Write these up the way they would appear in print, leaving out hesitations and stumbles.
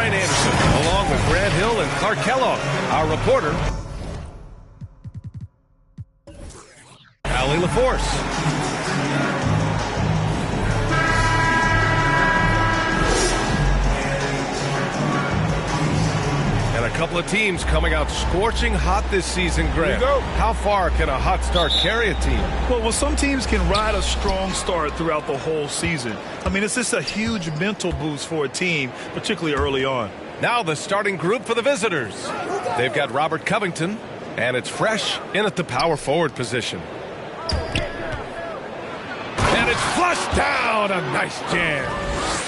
Brian Anderson, along with Grant Hill and Clark Kellogg. Our reporter, Allie LaForce. And a couple of teams coming out scorching hot this season, Grant. How far can a hot start carry a team? Well, some teams can ride a strong start throughout the whole season. I mean, it's just a huge mental boost for a team, particularly early on. Now the starting group for the visitors. They've got Robert Covington, and it's fresh in at the power forward position. And it's flushed down. A nice jam.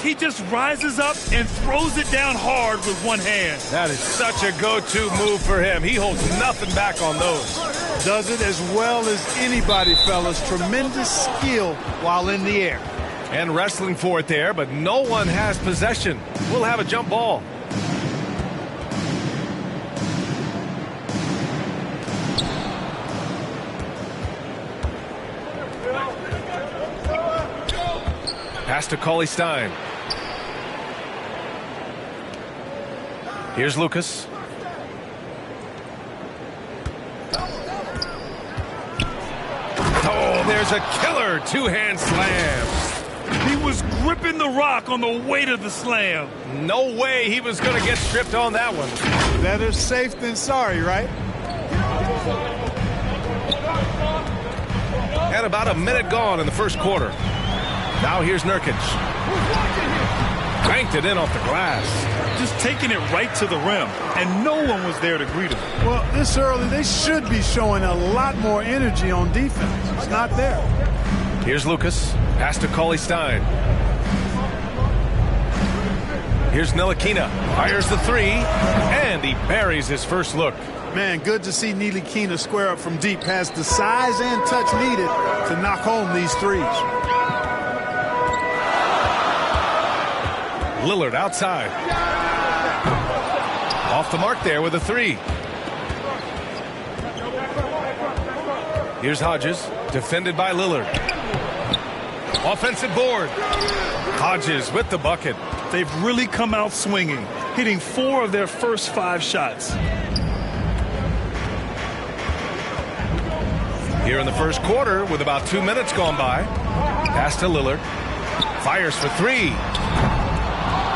He just rises up and throws it down hard with one hand. That is such a go-to move for him. He holds nothing back on those. Does it as well as anybody, fellas. Tremendous skill while in the air. And wrestling for it there, but no one has possession. We'll have a jump ball. Pass to Cauley Stein. Here's Lucas. Oh, there's a killer two-hand slam. He was gripping the rock on the weight of the slam. No way he was going to get stripped on that one. Better safe than sorry, right? And about a minute gone in the first quarter. Now here's Nurkic. Banked it in off the glass. Just taking it right to the rim, and no one was there to greet him. Well, this early, they should be showing a lot more energy on defense. It's not there. Here's Lucas. Pass to Cauley Stein. Here's Ntilikina. Fires the three, and he buries his first look. Man, good to see Ntilikina square up from deep. Has the size and touch needed to knock home these threes. Lillard outside. Off the mark there with a three. Here's Hodges, defended by Lillard. Offensive board. Hodges with the bucket. They've really come out swinging, hitting 4 of their first 5 shots. Here in the first quarter with about 2 minutes gone by. Pass to Lillard. Fires for 3.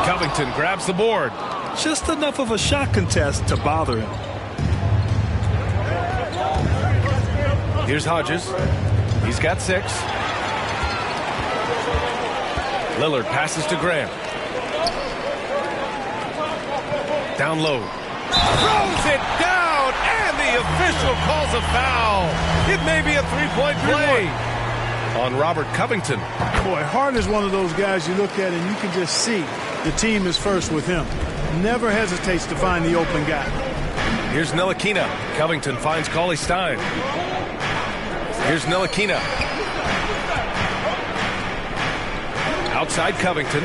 Covington grabs the board. Just enough of a shot contest to bother him. Here's Hodges. He's got 6. Lillard passes to Graham. Down low. Throws it down, and the official calls a foul. It may be a three-point play on Robert Covington. Boy, Harden is one of those guys you look at and you can just see the team is first with him. Never hesitates to find the open guy. Here's Ntilikina. Covington finds Cauley Stein. Here's Ntilikina. Outside Covington.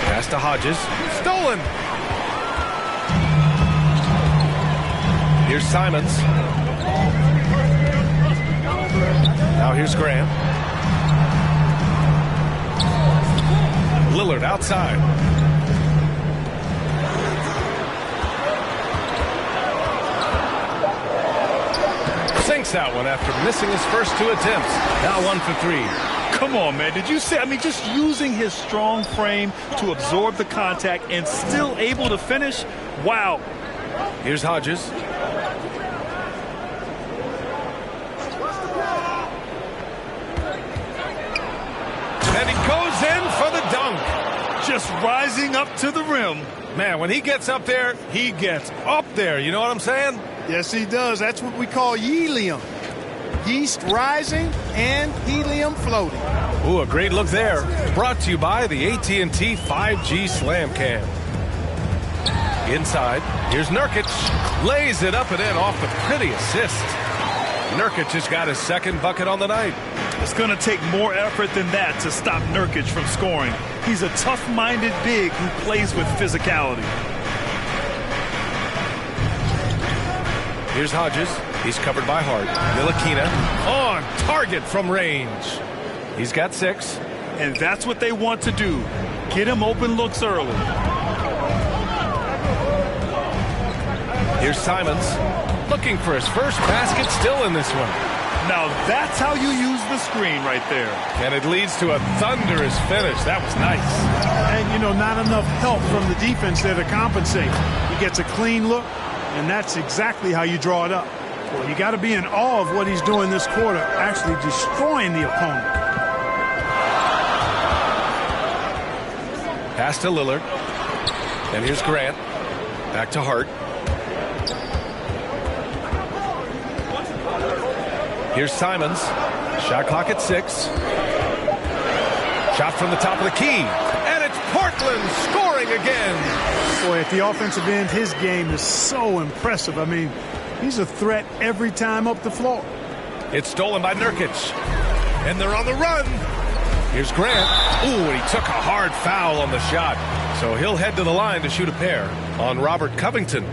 Pass to Hodges. Stolen. Here's Simons. Now here's Graham. Lillard outside. Sinks that one after missing his first 2 attempts. Now 1 for 3. Come on, man. Did you see? I mean, just using his strong frame to absorb the contact and still able to finish. Wow. Here's Hodges. And he goes in for the dunk. Just rising up to the rim. Man, when he gets up there, he gets up there. You know what I'm saying? Yes, he does. That's what we call helium. Yeast rising and helium floating. Ooh, a great look there. Brought to you by the AT&T 5G Slam Cam. Inside, here's Nurkic. Lays it up and in off the pretty assist. Nurkic has got his second bucket on the night. It's going to take more effort than that to stop Nurkic from scoring. He's a tough-minded big who plays with physicality. Here's Hodges. He's covered by Hart. Ntilikina on target from range. He's got 6. And that's what they want to do. Get him open looks early. Here's Simons looking for his first basket, still in this one. Now that's how you use the screen right there. And it leads to a thunderous finish. That was nice. And, you know, not enough help from the defense there to compensate. He gets a clean look, and that's exactly how you draw it up. Well, you got to be in awe of what he's doing this quarter, actually destroying the opponent. Pass to Lillard. And here's Grant. Back to Hart. Here's Simons. Shot clock at 6. Shot from the top of the key. And it's Portland scoring again. Boy, at the offensive end, his game is so impressive. I mean, he's a threat every time up the floor. It's stolen by Nurkic. And they're on the run. Here's Grant. Ooh, and he took a hard foul on the shot. So he'll head to the line to shoot a pair on Robert Covington.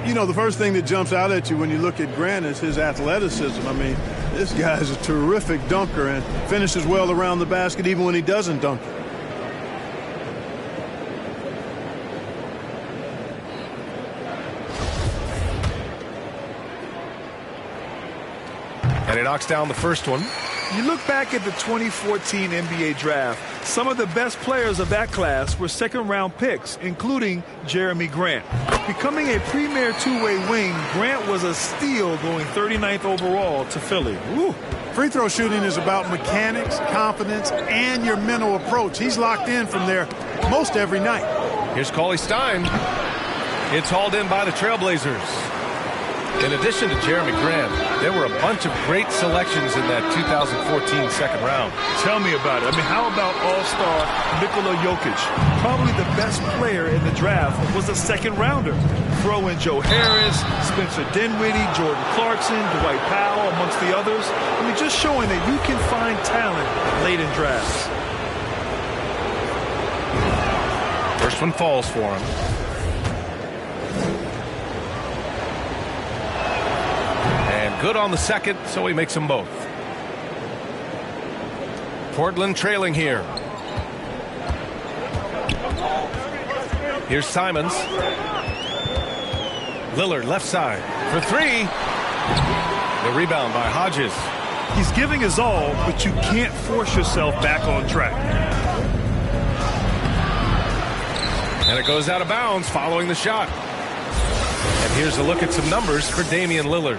You know, the first thing that jumps out at you when you look at Grant is his athleticism. I mean, this guy is a terrific dunker and finishes well around the basket even when he doesn't dunk it. And he knocks down the first one. You look back at the 2014 NBA draft, some of the best players of that class were second-round picks, including Jeremy Grant. Becoming a premier two-way wing, Grant was a steal going 39th overall to Philly. Ooh. Free throw shooting is about mechanics, confidence, and your mental approach. He's locked in from there most every night. Here's Cauley Stein. It's hauled in by the Trailblazers. In addition to Jeremy Grant, there were a bunch of great selections in that 2014 second round. Tell me about it. I mean, how about all-star Nikola Jokic? Probably the best player in the draft was a second-rounder. Throw in Joe Harris, Spencer Dinwiddie, Jordan Clarkson, Dwight Powell, amongst the others. I mean, just showing that you can find talent late in drafts. First one falls for him. Good on the second, so he makes them both. Portland trailing here. Here's Simons. Lillard left side for 3. The rebound by Hodges. He's giving his all, but you can't force yourself back on track. And it goes out of bounds following the shot. And here's a look at some numbers for Damian Lillard.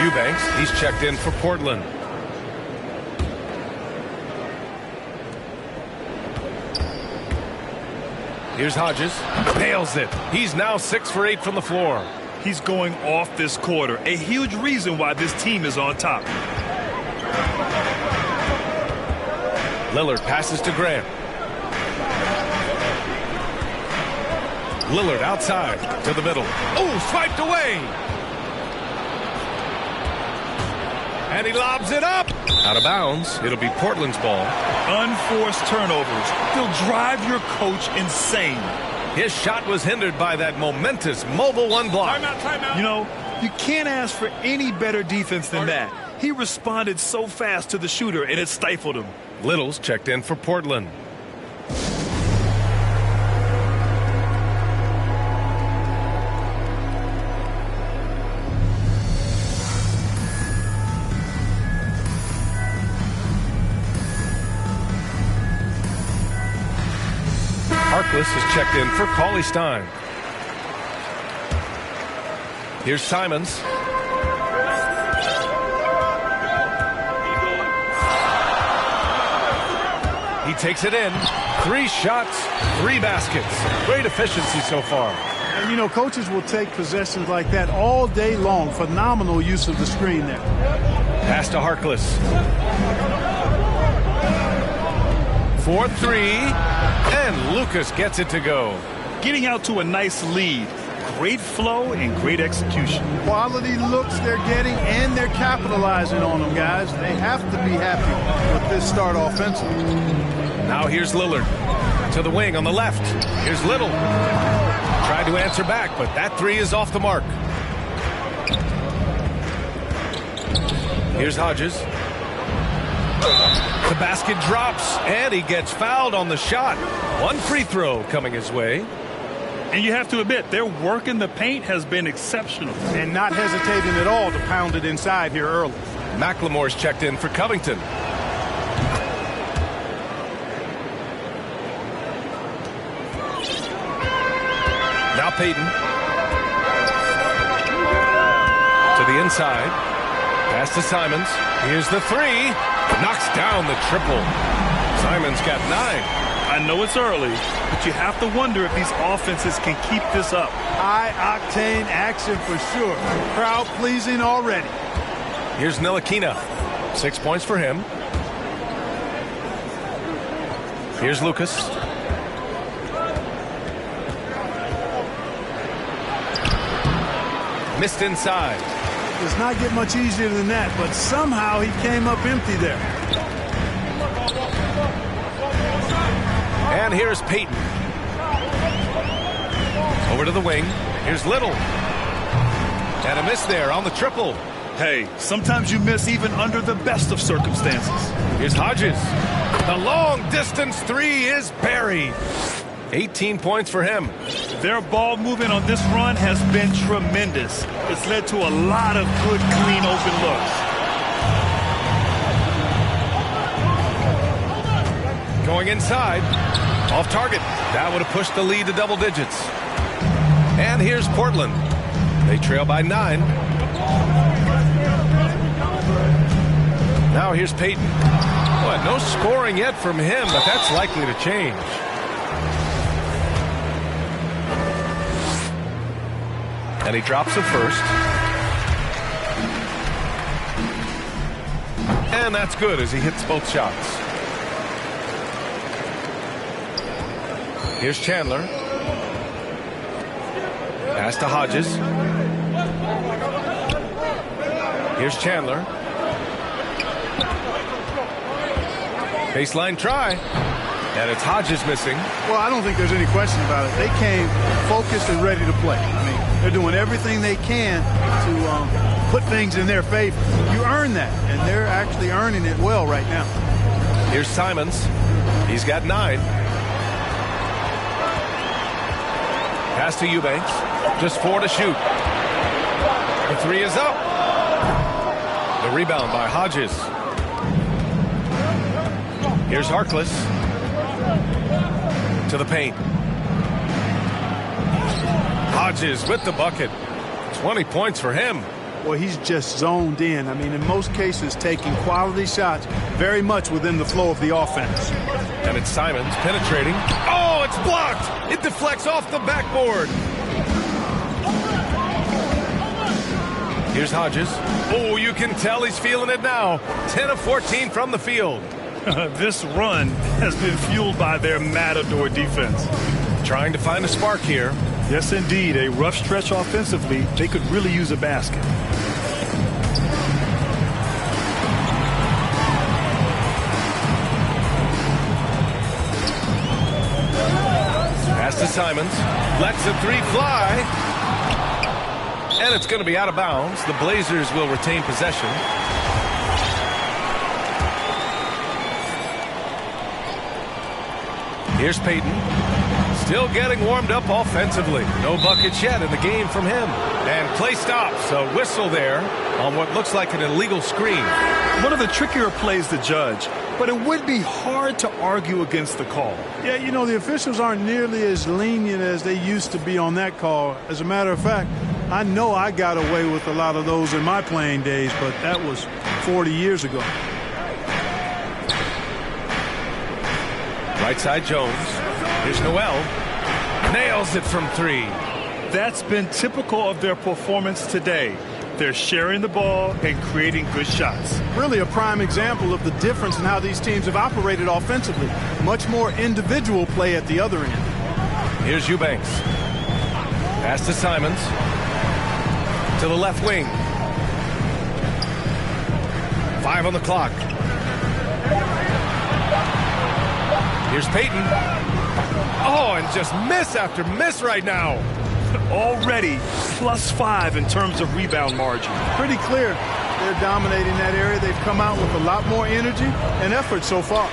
Eubanks, he's checked in for Portland. Here's Hodges. Nails it. He's now 6 for 8 from the floor. He's going off this quarter. A huge reason why this team is on top. Lillard passes to Grant. Lillard outside to the middle. Oh, swiped away. And he lobs it up. Out of bounds. It'll be Portland's ball. Unforced turnovers. They'll drive your coach insane. His shot was hindered by that momentous mobile one block. Timeout. You know, you can't ask for any better defense than that. He responded so fast to the shooter, and it stifled him. Little's checked in for Portland. Harkless is checked in for Cauley Stein. Here's Simons. He takes it in. 3 shots, 3 baskets. Great efficiency so far. And, you know, coaches will take possessions like that all day long. Phenomenal use of the screen there. Pass to Harkless. 4-3. And Lucas gets it to go. Getting out to a nice lead. Great flow and great execution. Quality looks they're getting, and they're capitalizing on them, guys. They have to be happy with this start offensively. Now here's Lillard to the wing on the left. Here's Little. Tried to answer back, but that 3 is off the mark. Here's Hodges. The basket drops, and he gets fouled on the shot. 1 free throw coming his way. And you have to admit, their work in the paint has been exceptional. And not hesitating at all to pound it inside here early. McLemore's checked in for Covington. Now Payton. To the inside. Pass to Simons. Here's the three. Knocks down the triple. Simons got 9. I know it's early, but you have to wonder if these offenses can keep this up. High-octane action for sure. Crowd-pleasing already. Here's Ntilikina. 6 points for him. Here's Lucas. Missed inside. Does not get much easier than that, but somehow he came up empty there. And here's Payton. Over to the wing. Here's Little. And a miss there on the triple. Hey, sometimes you miss even under the best of circumstances. Here's Hodges. The long-distance three is buried. 18 points for him. Their ball movement on this run has been tremendous. It's led to a lot of good, clean, open looks. Going inside. Off target. That would have pushed the lead to double digits. And here's Portland. They trail by 9. Now here's Payton. Boy, no scoring yet from him, but that's likely to change. And he drops it first. And that's good as he hits both shots. Here's Chandler. Pass to Hodges. Here's Chandler. Baseline try. And it's Hodges missing. Well, I don't think there's any question about it. They came focused and ready to play. I mean, they're doing everything they can to put things in their favor. You earn that, and they're actually earning it well right now. Here's Simons. He's got 9. Pass to Eubanks. Just 4 to shoot. The three is up. The rebound by Hodges. Here's Harkless. To the paint. Hodges with the bucket. 20 points for him. Well, he's just zoned in. I mean, in most cases, taking quality shots very much within the flow of the offense. And it's Simons penetrating. Oh, it's blocked. It deflects off the backboard. Here's Hodges. Oh, you can tell he's feeling it now. 10 of 14 from the field. This run has been fueled by their Matador defense. Trying to find a spark here. Yes, indeed. A rough stretch offensively. They could really use a basket. Pass to Simons. Lets the three fly. And it's going to be out of bounds. The Blazers will retain possession. Here's Payton. Still getting warmed up offensively. No buckets yet in the game from him. And play stops. A whistle there on what looks like an illegal screen. One of the trickier plays to judge, but it would be hard to argue against the call. Yeah, you know, the officials aren't nearly as lenient as they used to be on that call. As a matter of fact, I know I got away with a lot of those in my playing days, but that was 40 years ago. Right side Jones. Here's Noel. Nails it from 3. That's been typical of their performance today. They're sharing the ball and creating good shots. Really a prime example of the difference in how these teams have operated offensively. Much more individual play at the other end. Here's Eubanks. Pass to Simons. To the left wing. 5 on the clock. Here's Payton. Oh, and just miss after miss right now. Already +5 in terms of rebound margin. Pretty clear they're dominating that area. They've come out with a lot more energy and effort so far.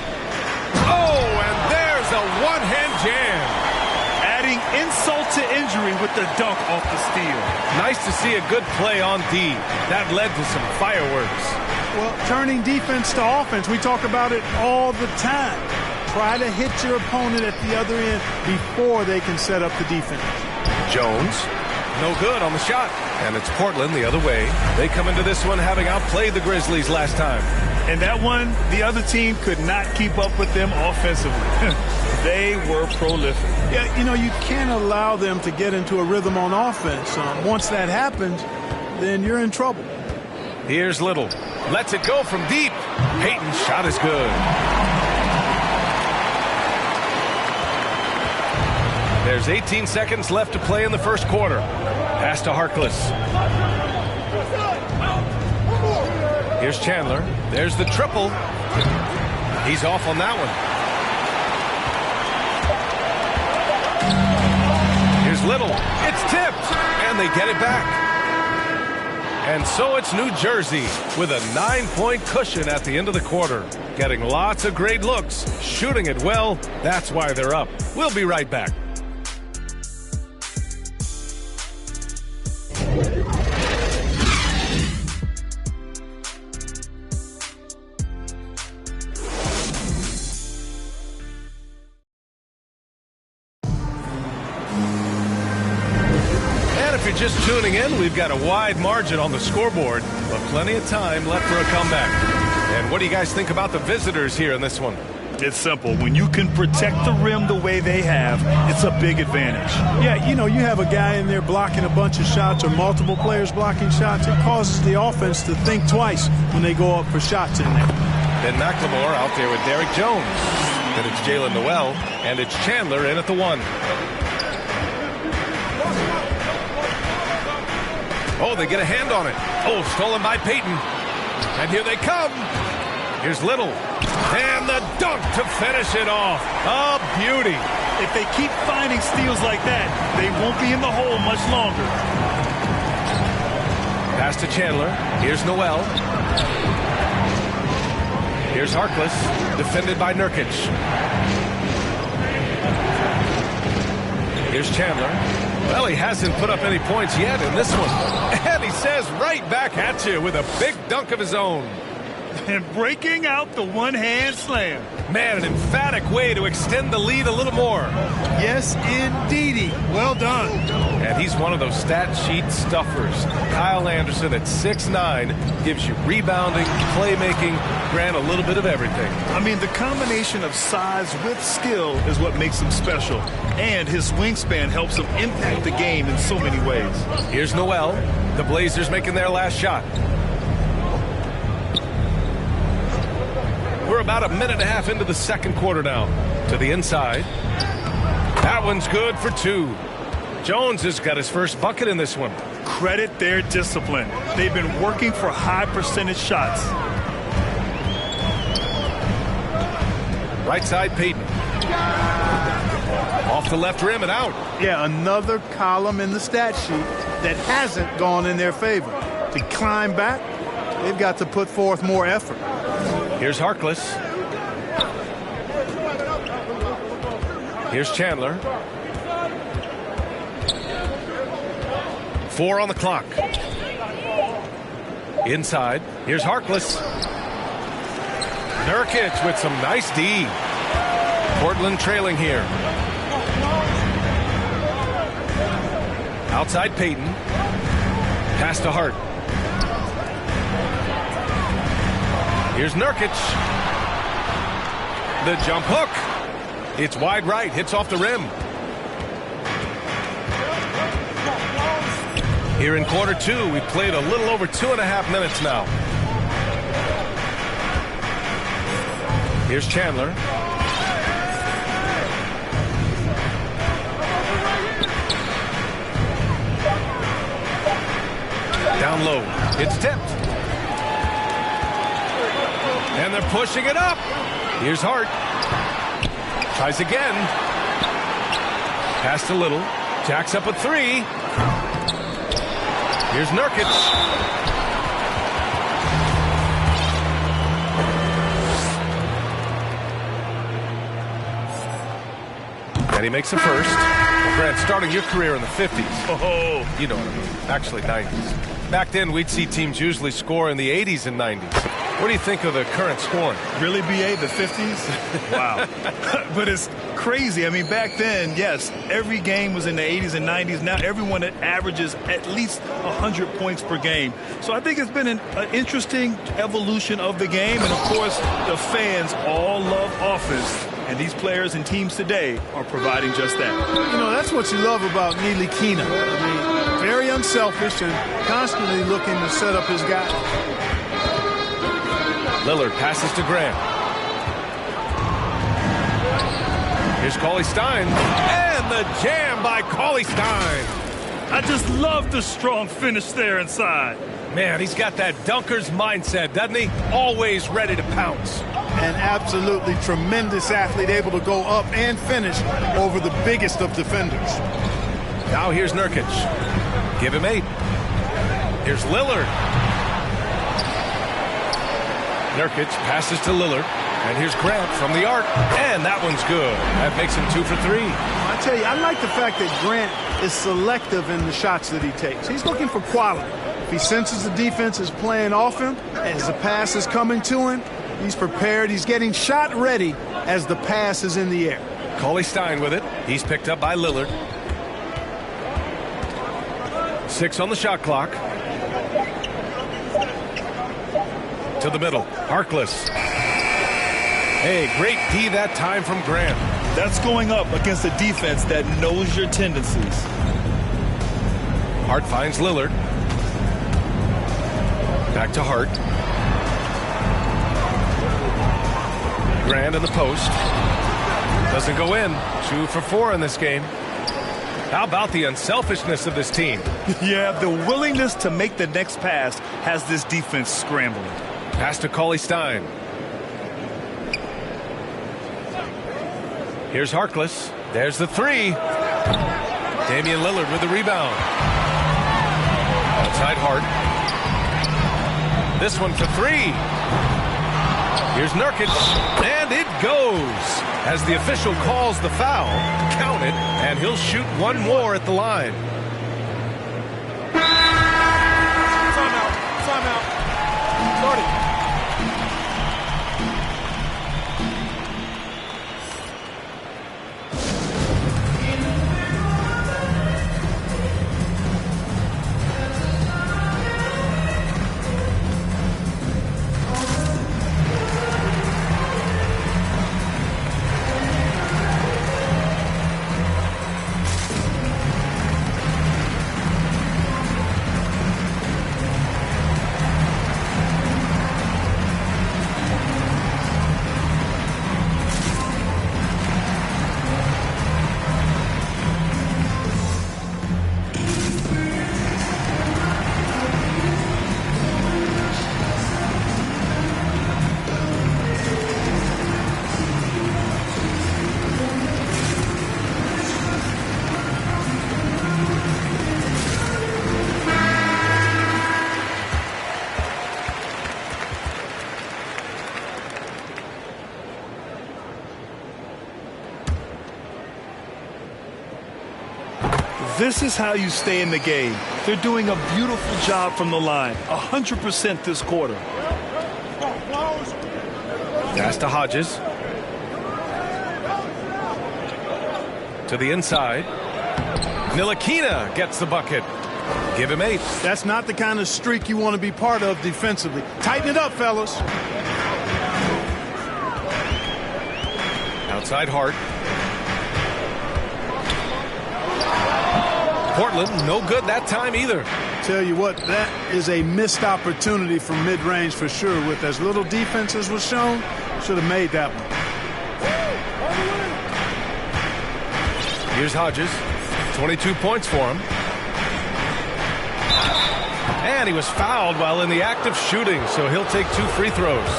Oh, and there's a one-hand jam. Adding insult to injury with the dunk off the steal. Nice to see a good play on D. That led to some fireworks. Well, turning defense to offense, we talk about it all the time. Try to hit your opponent at the other end before they can set up the defense. Jones, no good on the shot. And it's Portland the other way. They come into this one having outplayed the Grizzlies last time. And that one, the other team could not keep up with them offensively. They were prolific. Yeah, you know, you can't allow them to get into a rhythm on offense. Once that happens, then you're in trouble. Here's Little. Lets it go from deep. Payton's shot is good. There's 18 seconds left to play in the first quarter. Pass to Harkless. Here's Chandler. There's the triple. He's off on that one. Here's Little. It's tipped, and they get it back. And so it's New Jersey with a 9-point cushion at the end of the quarter. Getting lots of great looks, shooting it well. That's why they're up. We'll be right back. Just tuning in, we've got a wide margin on the scoreboard, but plenty of time left for a comeback. And what do you guys think about the visitors here in this one? It's simple. When you can protect the rim the way they have, it's a big advantage. Yeah, you know, you have a guy in there blocking a bunch of shots or multiple players blocking shots. It causes the offense to think twice when they go up for shots in there. Then McLemore out there with Derrick Jones. Then it's Jalen Noel, and it's Chandler in at the one. Oh, they get a hand on it. Oh, stolen by Payton. And here they come. Here's Little. And the dunk to finish it off. A beauty. If they keep finding steals like that, they won't be in the hole much longer. Pass to Chandler. Here's Noel. Here's Harkless. Defended by Nurkic. Here's Chandler. Well, he hasn't put up any points yet in this one. And he says right back at you with a big dunk of his own. And breaking out the one-hand slam. Man, an emphatic way to extend the lead a little more. Yes, indeedy. Well done. And he's one of those stat sheet stuffers. Kyle Anderson at 6'9" gives you rebounding, playmaking, Grant, a little bit of everything. I mean, the combination of size with skill is what makes him special. And his wingspan helps him impact the game in so many ways. Here's Noel. The Blazers making their last shot. We're about a minute and a half into the second quarter now. To the inside. That one's good for two. Jones has got his first bucket in this one. Credit their discipline. They've been working for high percentage shots. Right side, Payton. Off the left rim and out. Yeah, another column in the stat sheet that hasn't gone in their favor. To climb back, they've got to put forth more effort. Here's Harkless. Here's Chandler. 4 on the clock. Inside. Here's Harkless. Nurkic with some nice D. Portland trailing here. Outside Payton. Pass to Hart. Here's Nurkic. The jump hook. It's wide right. Hits off the rim. Here in quarter two, we played a little over 2.5 minutes now. Here's Chandler. Down low. It's tipped. And they're pushing it up. Here's Hart. Tries again. Pass to Little. Jacks up a three. Here's Nurkic. And he makes a first. Grant, starting your career in the 50s. Oh, You know what I mean. Actually, 90s. Back then, we'd see teams usually score in the 80s and 90s. What do you think of the current scoring? really, BA, the 50s? Wow. But it's crazy. I mean, back then, yes, every game was in the 80s and 90s. Now everyone averages at least 100 points per game. So I think it's been an interesting evolution of the game. And, of course, the fans all love offense. And these players and teams today are providing just that. You know, that's what you love about Neely Keena. I mean, very unselfish and constantly looking to set up his guy. Lillard passes to Grant. Here's Cauley Stein. And the jam by Cauley Stein. I just love the strong finish there inside. Man, he's got that dunker's mindset, doesn't he? Always ready to pounce. An absolutely tremendous athlete, able to go up and finish over the biggest of defenders. Now here's Nurkic. Give him 8. Here's Lillard. Nurkic passes to Lillard. And here's Grant from the arc. And that one's good. That makes him 2 for 3. I tell you, I like the fact that Grant is selective in the shots that he takes. He's looking for quality. If he senses the defense is playing off him, as the pass is coming to him, he's prepared. He's getting shot ready as the pass is in the air. Cauley Stein with it. He's picked up by Lillard. 6 on the shot clock. To the middle. Harkless. Hey, great D that time from Grant. That's going up against a defense that knows your tendencies. Hart finds Lillard. Back to Hart. Grant in the post. Doesn't go in. 2 for 4 in this game. How about the unselfishness of this team? Yeah, the willingness to make the next pass has this defense scrambling. Pass to Cauley Stein. Here's Harkless. There's the 3. Damian Lillard with the rebound. Outside Hart. This one for 3. Here's Nurkic. And it goes. As the official calls the foul, count it, and he'll shoot one more at the line. Timeout. Timeout. Start it. This is how you stay in the game. They're doing a beautiful job from the line. 100% this quarter. Pass to Hodges. To the inside. Ntilikina gets the bucket. Give him 8. That's not the kind of streak you want to be part of defensively. Tighten it up, fellas. Outside Hart. Portland, no good that time either. Tell you what, that is a missed opportunity from mid-range for sure. With as little defense as was shown, should have made that one. Here's Hodges. 22 points for him. And he was fouled while in the act of shooting, so he'll take 2 free throws.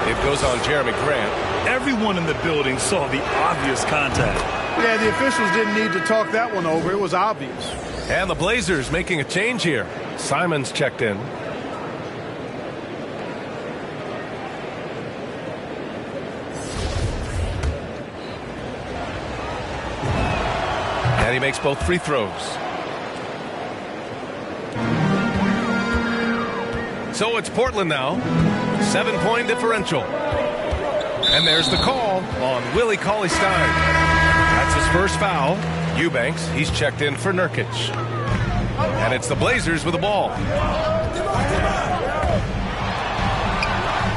It goes on Jeremy Grant. Everyone in the building saw the obvious contact. Yeah, the officials didn't need to talk that one over. It was obvious. And the Blazers making a change here. Simons checked in. And he makes both free throws. So it's Portland now. 7-point differential. And there's the call on Willie Cauley-Stein. That's his first foul. Eubanks, he's checked in for Nurkic. And it's the Blazers with the ball.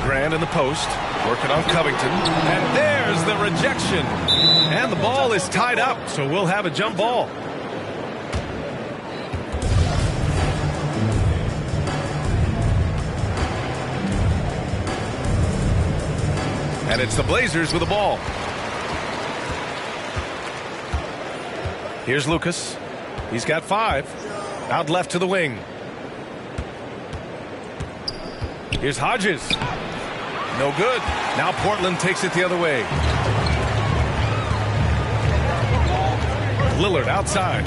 Grant in the post, working on Covington. And there's the rejection. And the ball is tied up, so we'll have a jump ball. And it's the Blazers with the ball. Here's Lucas. He's got 5. Out left to the wing. Here's Hodges. No good. Now Portland takes it the other way. Lillard outside.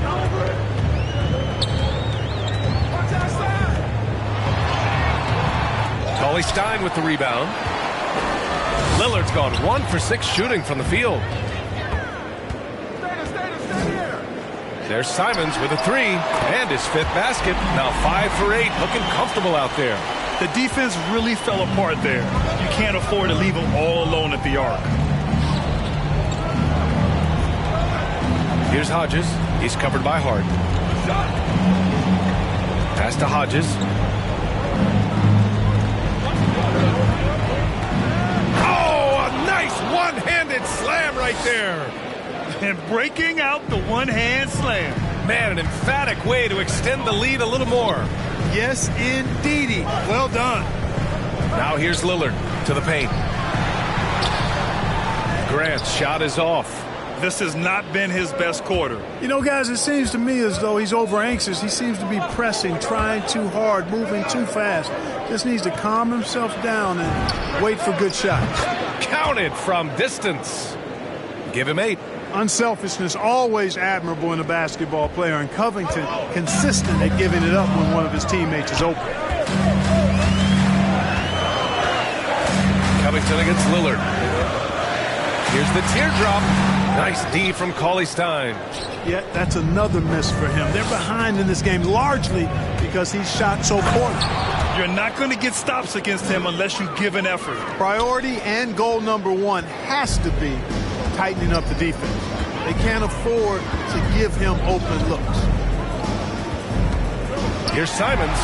Cauley-Stein with the rebound. Lillard's gone 1 for 6 shooting from the field. There's Simons with a 3 and his 5th basket. Now 5 for 8, looking comfortable out there. The defense really fell apart there. You can't afford to leave them all alone at the arc. Here's Hodges. He's covered by Hart. Pass to Hodges. Oh, a nice one-handed slam right there. And breaking out the one-hand slam. Man, an emphatic way to extend the lead a little more. Yes, indeedy. Well done. Now here's Lillard to the paint. Grant's shot is off. This has not been his best quarter. You know, guys, it seems to me as though he's over anxious. He seems to be pressing, trying too hard, moving too fast. Just needs to calm himself down and wait for good shots. Counted from distance. Give him 8. Unselfishness, always admirable in a basketball player, and Covington consistent at giving it up when one of his teammates is open. Covington against Lillard. Here's the teardrop. Nice D from Cauley-Stein. Yeah, that's another miss for him. They're behind in this game largely because he's shot so poorly. You're not going to get stops against him unless you give an effort. Priority and goal number 1 has to be tightening up the defense. They can't afford to give him open looks. Here's Simons.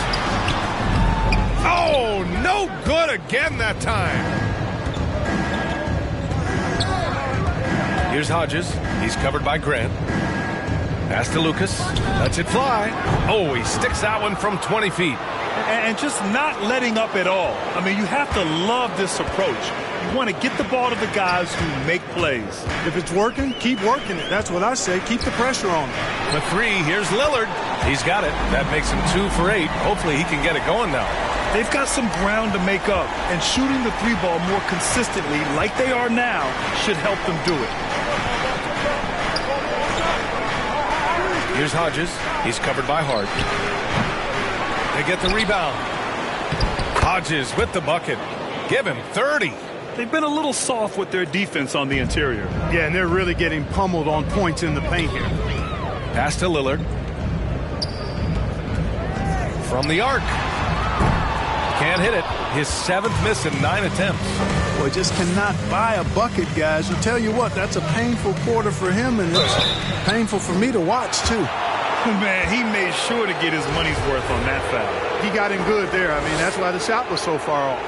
Oh, no good again that time. Here's Hodges. He's covered by Grant. Pass to Lucas. Lets it fly. Oh, he sticks that one from 20 feet. And just not letting up at all. I mean, you have to love this approach. You want to get the ball to the guys who make plays. If it's working, keep working it. That's what I say. Keep the pressure on him. The 3, here's Lillard. He's got it. That makes him 2 for 8. Hopefully he can get it going now. They've got some ground to make up, and shooting the 3 ball more consistently like they are now should help them do it. Here's Hodges. He's covered by Hart. They get the rebound. Hodges with the bucket. Give him 30. They've been a little soft with their defense on the interior. Yeah, and they're really getting pummeled on points in the paint here. Pass to Lillard. From the arc. Can't hit it. His 7th miss in 9 attempts. Boy, just cannot buy a bucket, guys. I'll tell you what, that's a painful quarter for him, and it's painful for me to watch, too. Man, he made sure to get his money's worth on that foul. He got him good there. I mean, that's why the shot was so far off.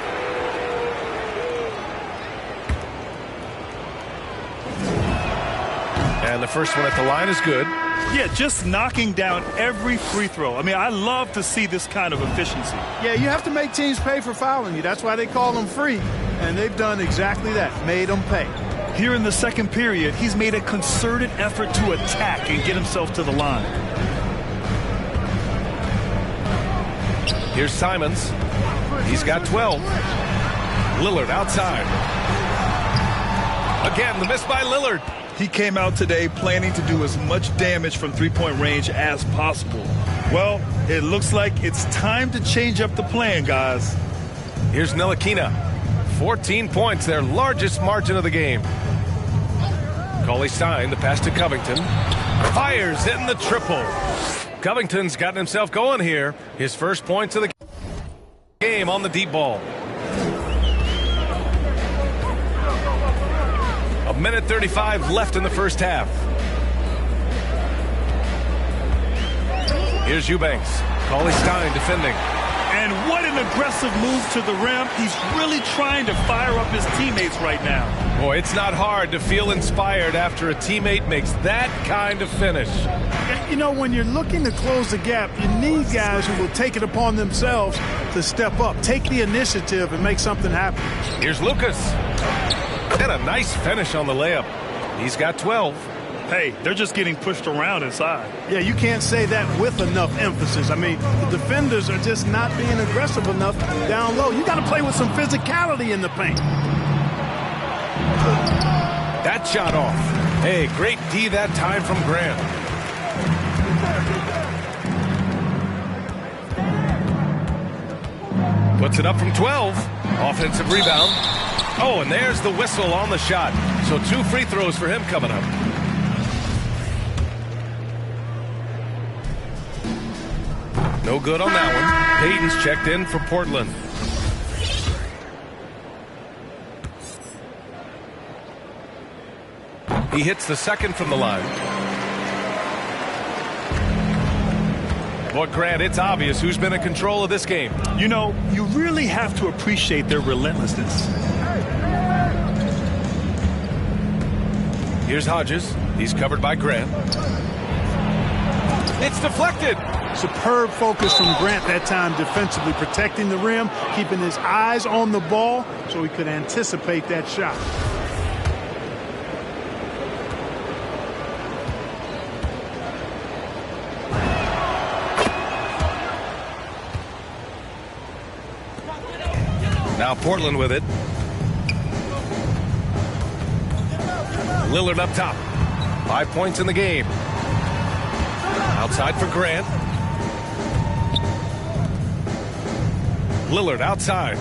And the first one at the line is good. Yeah, just knocking down every free throw. I mean, I love to see this kind of efficiency. Yeah, you have to make teams pay for fouling you. That's why they call them free. And they've done exactly that, made them pay. Here in the second period, he's made a concerted effort to attack and get himself to the line. Here's Simons. He's got 12. Lillard outside. Again, the miss by Lillard. He came out today planning to do as much damage from three-point range as possible. Well, it looks like it's time to change up the plan, guys. Here's Ntilikina. 14 points, their largest margin of the game. Cauley-Stein, the pass to Covington. Fires in the triple. Covington's gotten himself going here. His first points of the game on the deep ball. A minute 35 left in the first half. Here's Eubanks. Cauley Stein defending. And what an aggressive move to the rim. He's really trying to fire up his teammates right now. Boy, it's not hard to feel inspired after a teammate makes that kind of finish. You know, when you're looking to close the gap, you need guys who will take it upon themselves to step up, take the initiative, and make something happen. Here's Lucas. And a nice finish on the layup. He's got 12. Hey, they're just getting pushed around inside. Yeah, you can't say that with enough emphasis. I mean, the defenders are just not being aggressive enough down low. You got to play with some physicality in the paint. That shot off. Hey, great D that time from Grant. Puts it up from 12. Offensive rebound. Oh, and there's the whistle on the shot. So 2 free throws for him coming up. No good on that one. Payton's checked in for Portland. He hits the second from the line. Boy, Grant, it's obvious who's been in control of this game. You know, you really have to appreciate their relentlessness. Here's Hodges. He's covered by Grant. It's deflected. Superb focus from Grant that time defensively, protecting the rim, keeping his eyes on the ball so he could anticipate that shot. Now Portland with it. Lillard up top. 5 points in the game. Outside for Grant. Lillard outside.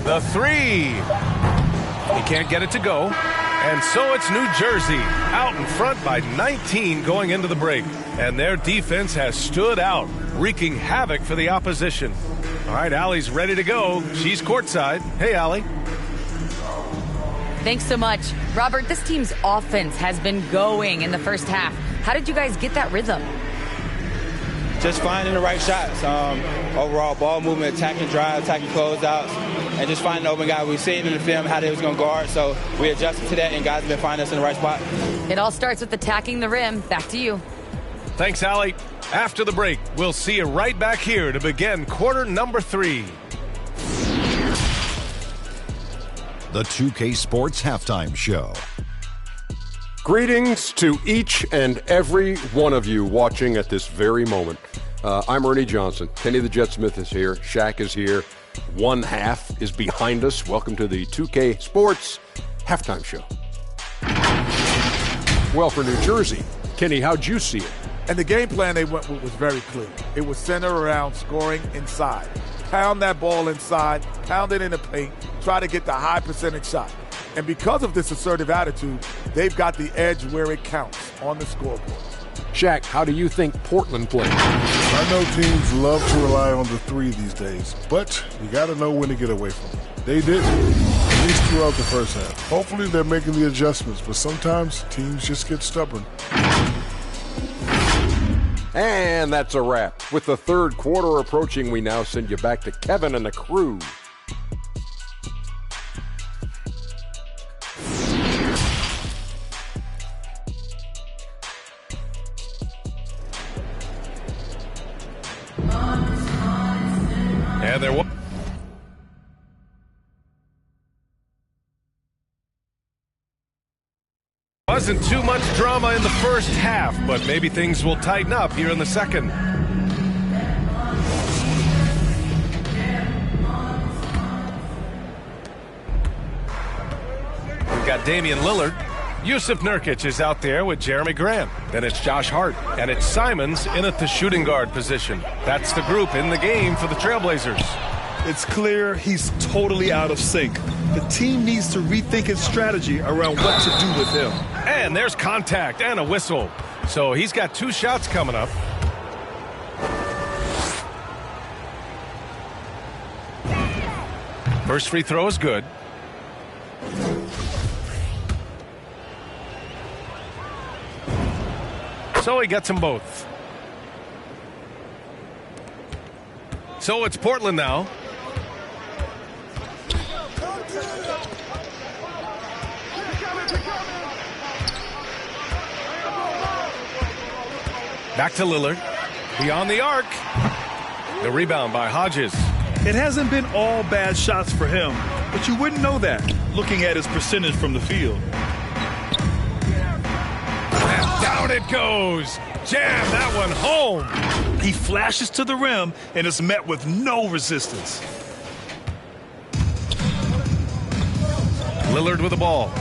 The three. He can't get it to go. And so it's New Jersey out in front by 19 going into the break. And their defense has stood out, wreaking havoc for the opposition. All right, Allie's ready to go. She's courtside. Hey, Allie. Thanks so much. Robert, this team's offense has been going in the first half. How did you guys get that rhythm? Just finding the right shots. Overall ball movement, attacking drive, attacking closeouts, and just finding the open guy. We've seen in the film how they was going to guard, so we adjusted to that, and guys have been finding us in the right spot. It all starts with attacking the rim. Back to you. Thanks, Allie. After the break, we'll see you right back here to begin quarter number 3. The 2K Sports Halftime Show. Greetings to each and every one of you watching at this very moment. I'm Ernie Johnson. Kenny the Jet Smith is here. Shaq is here. One half is behind us. Welcome to the 2K Sports Halftime Show. Well, for New Jersey, Kenny, how'd you see it? And the game plan they went with was very clear. It was centered around scoring inside. Pound that ball inside, pound it in the paint, try to get the high percentage shot. And because of this assertive attitude, they've got the edge where it counts on the scoreboard. Shaq, how do you think Portland played? I know teams love to rely on the three these days, but you got to know when to get away from it. They didn't, at least throughout the first half. Hopefully they're making the adjustments, but sometimes teams just get stubborn. And that's a wrap. With the third quarter approaching, we now send you back to Kevin and the crew. And there wasn't too much drama in the first half, but maybe things will tighten up here in the second. We've got Damian Lillard. Yusuf Nurkic is out there with Jeremy Grant. Then it's Josh Hart. And it's Simons in at the shooting guard position. That's the group in the game for the Trailblazers. It's clear he's totally out of sync. The team needs to rethink its strategy around what to do with him. And there's contact and a whistle. So he's got 2 shots coming up. First free throw is good. So he gets them both. So it's Portland now. Back to Lillard. Beyond the arc. The rebound by Hodges. It hasn't been all bad shots for him, but you wouldn't know that looking at his percentage from the field. And down it goes. Jam that one home. He flashes to the rim and is met with no resistance. Lillard with the ball.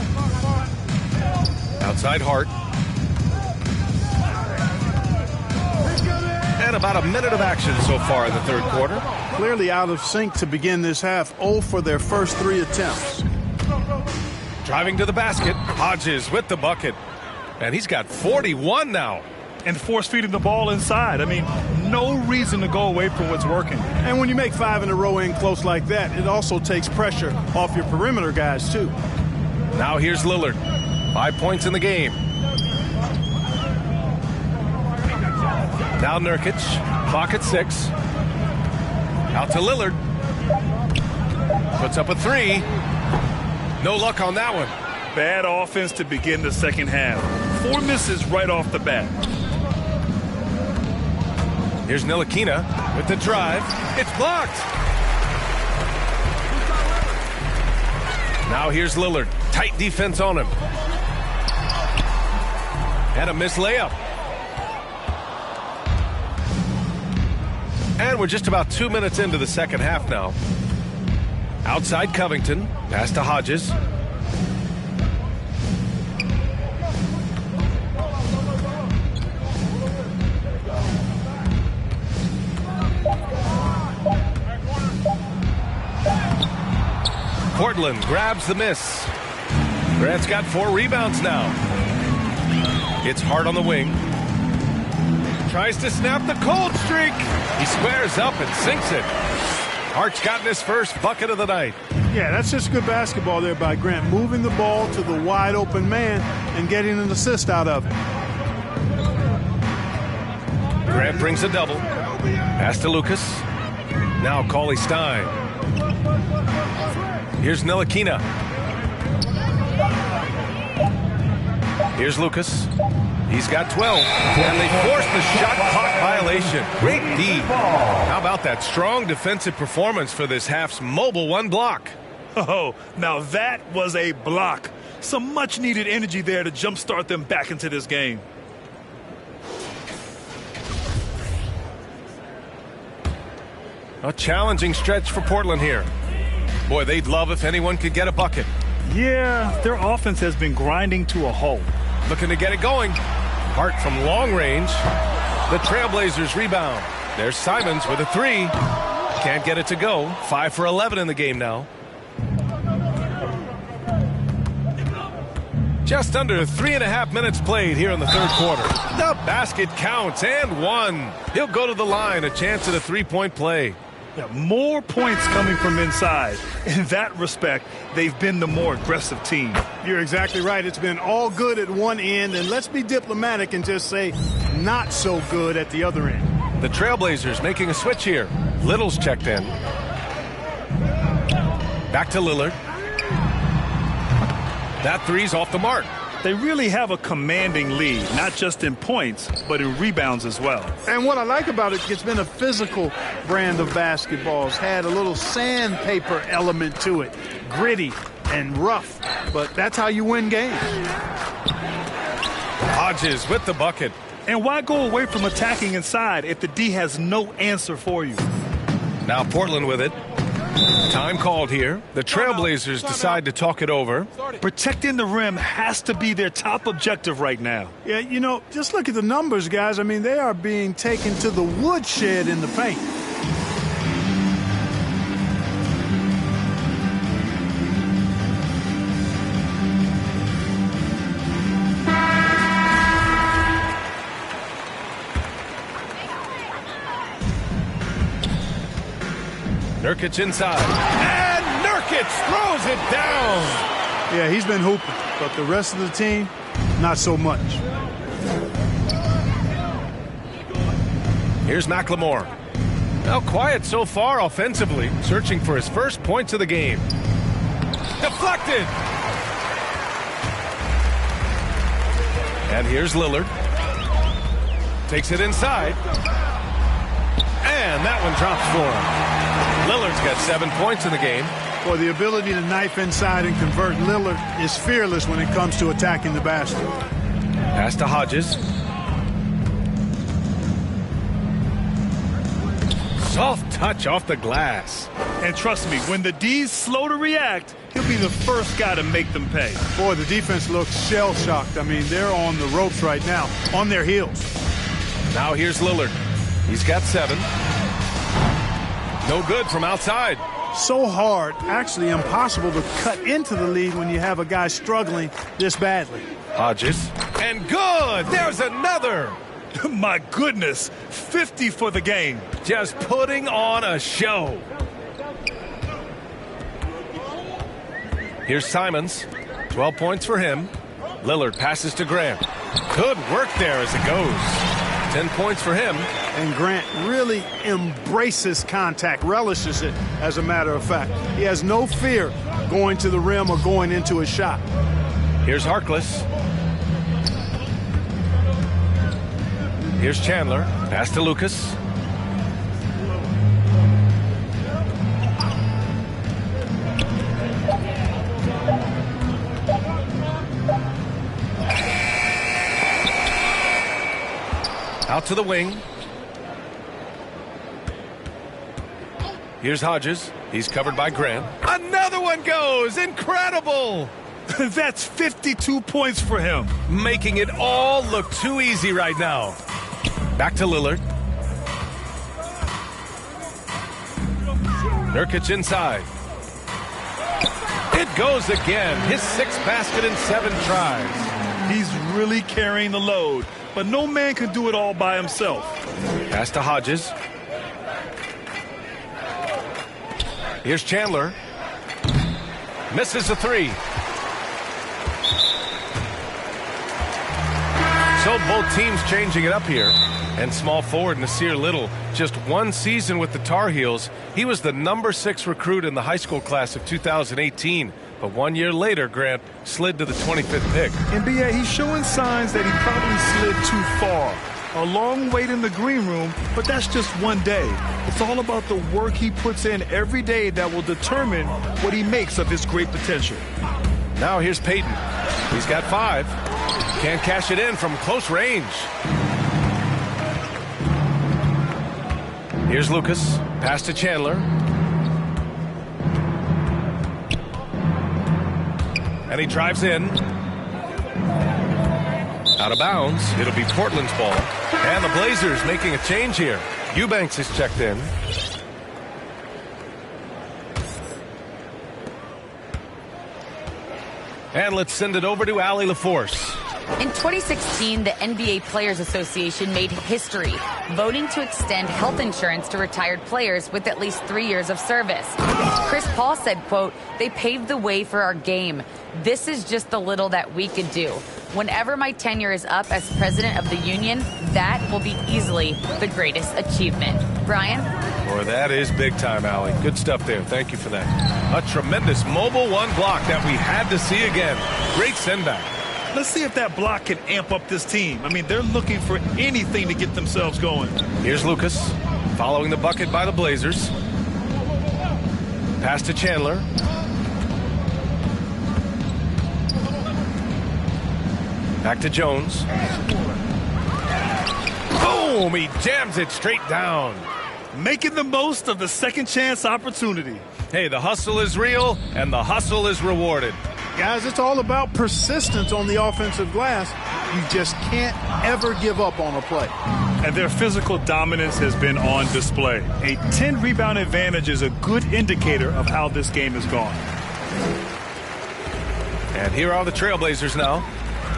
Outside Hart. And about a minute of action so far in the third quarter. Clearly out of sync to begin this half. 0 for their first 3 attempts. Driving to the basket. Hodges with the bucket. And he's got 41 now. And force feeding the ball inside. I mean, no reason to go away from what's working. And when you make 5 in a row in close like that, it also takes pressure off your perimeter guys, too. Now here's Lillard. 5 points in the game. Now Nurkic. Clock at 6. Out to Lillard. Puts up a 3. No luck on that one. Bad offense to begin the second half. 4 misses right off the bat. Here's Ntilikina with the drive. It's blocked. Now here's Lillard. Tight defense on him. And a missed layup. And we're just about 2 minutes into the second half now. Outside Covington. Pass to Hodges. Portland grabs the miss. Grant's got 4 rebounds now. It's Hart on the wing. Tries to snap the cold streak. He squares up and sinks it. Hart's gotten his first bucket of the night. Yeah, that's just good basketball there by Grant. Moving the ball to the wide open man and getting an assist out of it. Grant brings a double. Pass to Lucas. Now Cauley Stein. Here's Ntilikina. Here's Lucas. He's got 12. And they force the shot clock violation. Great D. How about that strong defensive performance for this half's mobile 1 block? Oh, now that was a block. Some much-needed energy there to jumpstart them back into this game. A challenging stretch for Portland here. Boy, they'd love if anyone could get a bucket. Yeah, their offense has been grinding to a halt. Looking to get it going. Hart from long range. The Trailblazers rebound. There's Simons with a 3. Can't get it to go. 5 for 11 in the game now. Just under 3.5 minutes played here in the third quarter. The basket counts and 1. He'll go to the line. A chance at a 3-point play. Yeah, more points coming from inside. In that respect, they've been the more aggressive team. You're exactly right. It's been all good at one end, and let's be diplomatic and just say not so good at the other end. The Trailblazers making a switch here. Little's checked in. Back to Lillard. That 3's off the mark. They really have a commanding lead, not just in points, but in rebounds as well. And what I like about it, it's been a physical brand of basketball. It's had a little sandpaper element to it. Gritty and rough, but that's how you win games. Hodges with the bucket. And why go away from attacking inside if the D has no answer for you? Now Portland with it. Time called here. The Trailblazers decide to talk it over. Protecting the rim has to be their top objective right now. Yeah, you know, just look at the numbers, guys. I mean, they are being taken to the woodshed in the paint. Nurkic inside. And Nurkic throws it down. Yeah, he's been hooping, but the rest of the team, not so much. Here's McLemore. Now quiet so far offensively, searching for his first points of the game. Deflected. And here's Lillard. Takes it inside. And that one drops for him. Lillard's got 7 points in the game. Boy, the ability to knife inside and convert Lillard is fearless when it comes to attacking the basket. Pass to Hodges. Soft touch off the glass. And trust me, when the D's slow to react, he'll be the first guy to make them pay. Boy, the defense looks shell-shocked. I mean, they're on the ropes right now, on their heels. Now here's Lillard. He's got 7. No good from outside. So hard, actually impossible to cut into the lead when you have a guy struggling this badly. Hodges. And good! There's another! My goodness, 50 for the game. Just putting on a show. Here's Simons. 12 points for him. Lillard passes to Grant. Good work there as it goes. 10 points for him. And Grant really embraces contact, relishes it, as a matter of fact. He has no fear going to the rim or going into a shot. Here's Harkless. Here's Chandler. Pass to Lucas. Out to the wing. Here's Hodges. He's covered by Grant. Another one goes. Incredible. That's 52 points for him. Making it all look too easy right now. Back to Lillard. Nurkic inside. It goes again. His 6th basket in 7 tries. He's really carrying the load, but no man can do it all by himself. Pass to Hodges. Here's Chandler. Misses a 3. So both teams changing it up here. And small forward Nasir Little, just 1 season with the Tar Heels. He was the number 6 recruit in the high school class of 2018. But 1 year later, Grant slid to the 25th pick. And B.A., he's showing signs that he probably slid too far. A long wait in the green room, but that's just one day. It's all about the work he puts in every day that will determine what he makes of his great potential. Now here's Peyton. He's got 5. Can't cash it in from close range. Here's Lucas. Pass to Chandler. And he drives in. Out of bounds. It'll be Portland's ball. And the Blazers making a change here. Eubanks is checked in. And let's send it over to Allie LaForce. In 2016, the NBA Players Association made history, voting to extend health insurance to retired players with at least 3 years of service. Chris Paul said, quote, "They paved the way for our game. This is just the little that we could do. Whenever my tenure is up as president of the union, that will be easily the greatest achievement." Brian? Boy, that is big time, Allie. Good stuff there. Thank you for that. A tremendous mobile 1 block that we had to see again. Great send back. Let's see if that block can amp up this team. I mean, they're looking for anything to get themselves going. Here's Lucas, following the bucket by the Blazers. Pass to Chandler. Back to Jones. Boom! He jams it straight down. Making the most of the second chance opportunity. Hey, the hustle is real, and the hustle is rewarded. Guys, it's all about persistence on the offensive glass. You just can't ever give up on a play. And their physical dominance has been on display. A 10-rebound advantage is a good indicator of how this game has gone. And here are the Trailblazers now.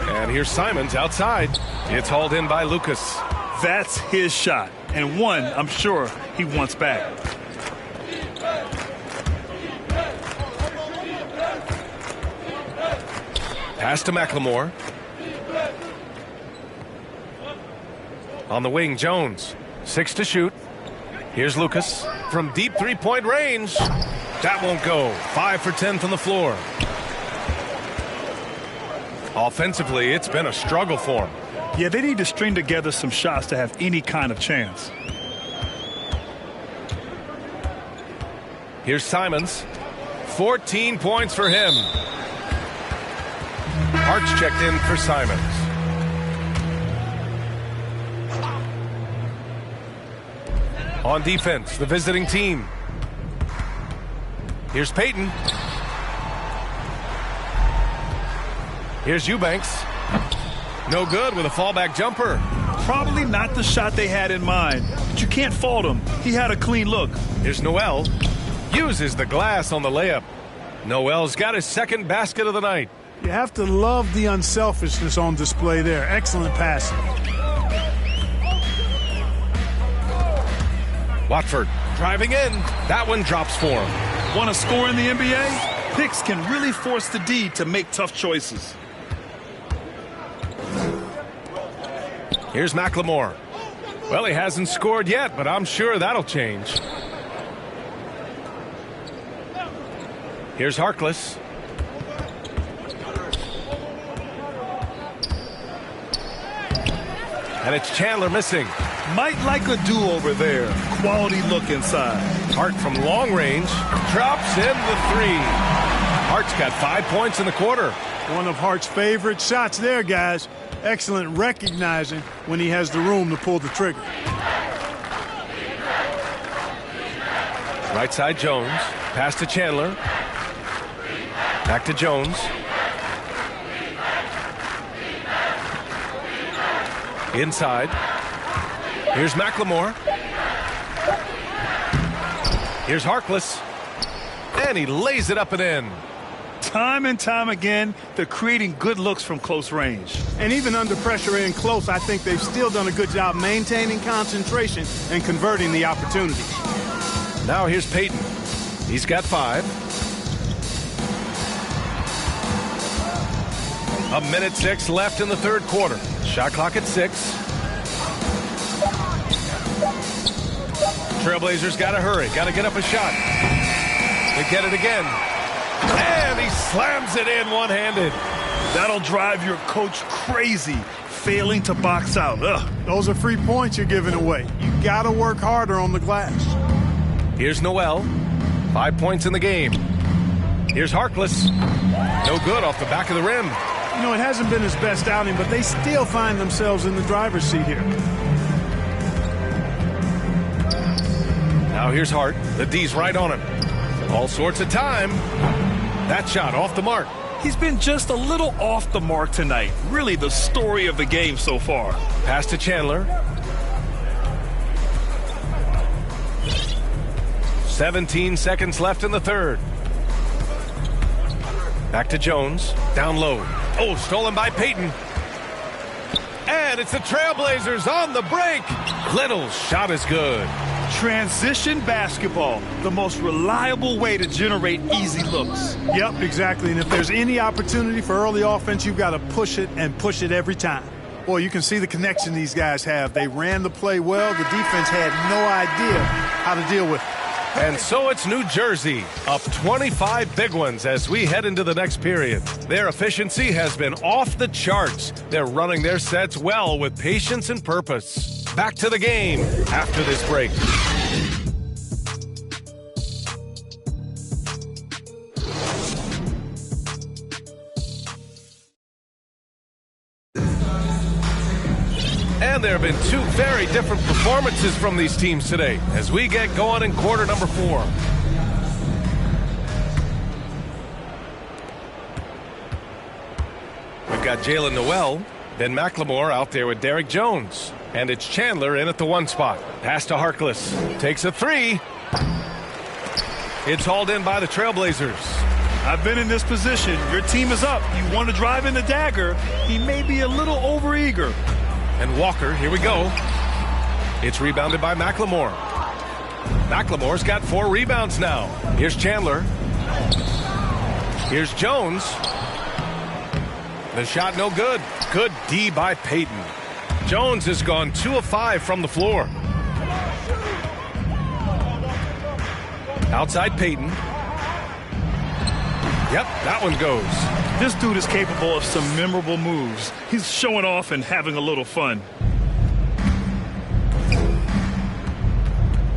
And here's Simons outside. It's hauled in by Lucas. That's his shot, and one I'm sure he wants back. Pass to McLemore. On the wing, Jones. 6 to shoot. Here's Lucas from deep three-point range. That won't go. 5 for 10 from the floor. Offensively, it's been a struggle for him. Yeah, they need to string together some shots to have any kind of chance. Here's Simons. 14 points for him. Hart's checked in for Simons. On defense, the visiting team. Here's Payton. Here's Eubanks. No good with a fallback jumper. Probably not the shot they had in mind, but you can't fault him. He had a clean look. Here's Noel. Uses the glass on the layup. Noel's got his second basket of the night. You have to love the unselfishness on display there. Excellent passing. Watford driving in. That one drops for him. Want to score in the NBA? Picks can really force the D to make tough choices. Here's McLemore. Well, he hasn't scored yet, but I'm sure that'll change. Here's Harkless. And it's Chandler missing. Might like a do-over there. Quality look inside. Hart from long range drops in the 3. Hart's got 5 points in the quarter. One of Hart's favorite shots there, guys. Excellent recognizing when he has the room to pull the trigger. Right side Jones. Pass to Chandler. Back to Jones. Inside. Here's McLemore. Here's Harkless. And he lays it up and in. Time and time again, they're creating good looks from close range. And even under pressure in close, I think they've still done a good job maintaining concentration and converting the opportunity. Now here's Payton. He's got 5. 1:06 left in the third quarter. Shot clock at 6. Trailblazers got to hurry. Got to get up a shot. They get it again. And he slams it in one-handed. That'll drive your coach crazy, failing to box out. Ugh. Those are free points you're giving away. You got to work harder on the glass. Here's Noel. 5 points in the game. Here's Harkless. No good off the back of the rim. You know, it hasn't been his best outing, but they still find themselves in the driver's seat here. Now here's Hart. The D's right on him. All sorts of time. That shot off the mark. He's been just a little off the mark tonight. Really the story of the game so far. Pass to Chandler. 17 seconds left in the third. Back to Jones. Down low. Oh, stolen by Payton. And it's the Trailblazers on the break. Little's shot is good. Transition basketball, the most reliable way to generate easy looks. Yep, exactly. And if there's any opportunity for early offense, you've got to push it and push it every time. Boy, you can see the connection these guys have. They ran the play well. The defense had no idea how to deal with it. And so it's New Jersey, up 25 big ones as we head into the next period. Their efficiency has been off the charts. They're running their sets well with patience and purpose. Back to the game after this break. And there have been 2 very different performances from these teams today as we get going in quarter number 4. We've got Jalen Noel, then McLemore out there with Derek Jones. And it's Chandler in at the 1 spot. Pass to Harkless. Takes a 3. It's hauled in by the Trailblazers. I've been in this position. Your team is up. You want to drive in the dagger. He may be a little overeager. And Walker, here we go. It's rebounded by McLemore. McLemore's got 4 rebounds now. Here's Chandler. Here's Jones. The shot no good. Good D by Payton. Jones has gone 2 of 5 from the floor. Outside Payton. Yep, that one goes. This dude is capable of some memorable moves. He's showing off and having a little fun.